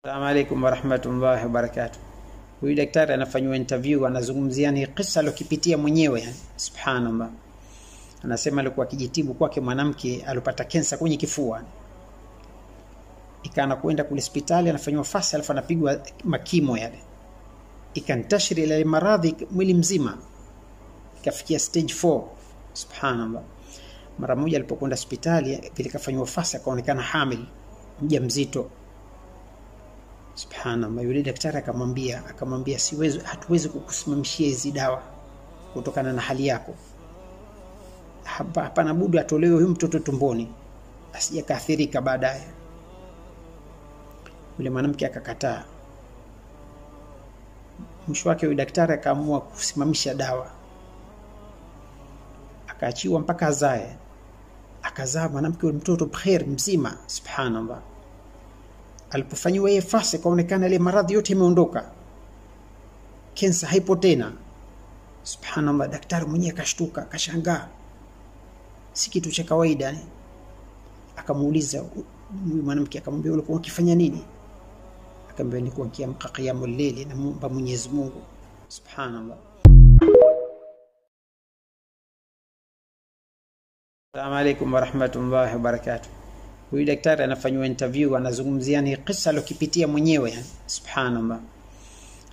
Assalamu alaikum warahmatullahi wabarakatuh. Huyu daktari anafanywa interview, anazungumzia ni kisa alokipitia mwenyewe yani. Subhanallah. Anasema alikuwa akijitibu kwake mwanamke alipata kansa kwenye kifua. Ikaana kwenda kule hospitali anafanywa fasi alafu anapigwa makimo yale. Ikantashiri ile maradhi mwili mzima. Ikafikia stage 4. Subhanallah. Mara moja alipokwenda hospitali vile kafanywa fasi akaonekana hamil, mjamzito. Subhanallah, yule daktari akamwambia hatuwezi kukusimamishia hizi dawa kutokana na hali yako. Hapana budi atolewe huyu mtoto tumboni asije kaathirika baadaye. Yule mwanamke akakataa. Mwisho wake yule daktari akaamua kusimamisha dawa. Akaachiwa mpaka azae. Akazaa mwanamke yule mtoto bkhair mzima. Subhanallah. Alipofanywa yeye fasi kaonekana ile maradhi yote imeondoka. Kansa haipo tena. Subhanallah, daktari mwenyewe akashtuka, akashangaa. Si kitu cha kawaida ni. Akamuuliza mwanamke, akamwambia ulikuwa ukifanya nini? Akamwambia nilikuwa nikiamka qiyamul layli na muomba Mwenyezi Mungu. Subhanallah. Assalamu alaikum warahmatullahi wabarakatuh. Huyu daktari anafanywa interview, anazungumzia ni kisa alokipitia mwenyewe yani. Subhanallah.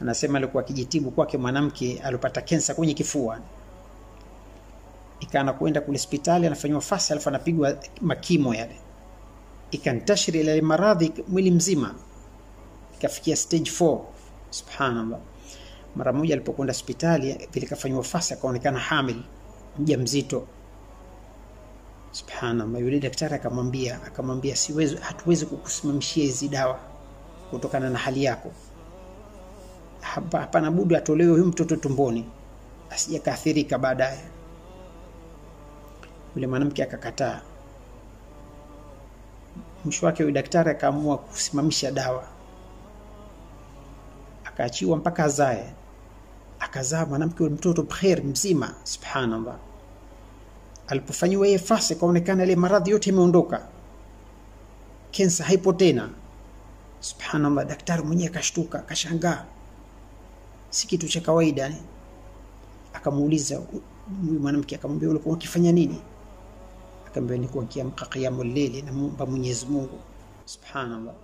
Anasema alikuwa akijitibu kwake mwanamke alipata kansa kwenye kifua. Ikaana kwenda kule hospitali anafanywa fasi alafu anapigwa makimo yale. Ikantashiri ile maradhi mwili mzima. Ikafikia stage 4. Subhanallah. Mara moja alipokwenda hospitali vile kafanywa fasi akaonekana hamil, mjamzito. Subhanallah, yule daktari akamwambia hatuwezi kukusimamishia hizi dawa kutokana na hali yako. Hapana budi atolewe huyu mtoto tumboni asije kaathirika baadaye. Yule mwanamke akakataa. Mwisho wake yule daktari akaamua kusimamisha dawa. Akaachiwa mpaka azae. Akazaa mwanamke yule mtoto bkhair mzima. Subhanallah. Alipofanywa yeye fasi kaonekana ile maradhi yote imeondoka. Kansa haipo tena. Subhanallah, daktari mwenyewe akashtuka, akashangaa. Si kitu cha kawaida ni. Akamuuliza mwanamke, akamwambia ulikuwa ukifanya nini? Akamwambia nilikuwa nikiamka qiyamul layli na muomba Mwenyezi Mungu. Subhanallah.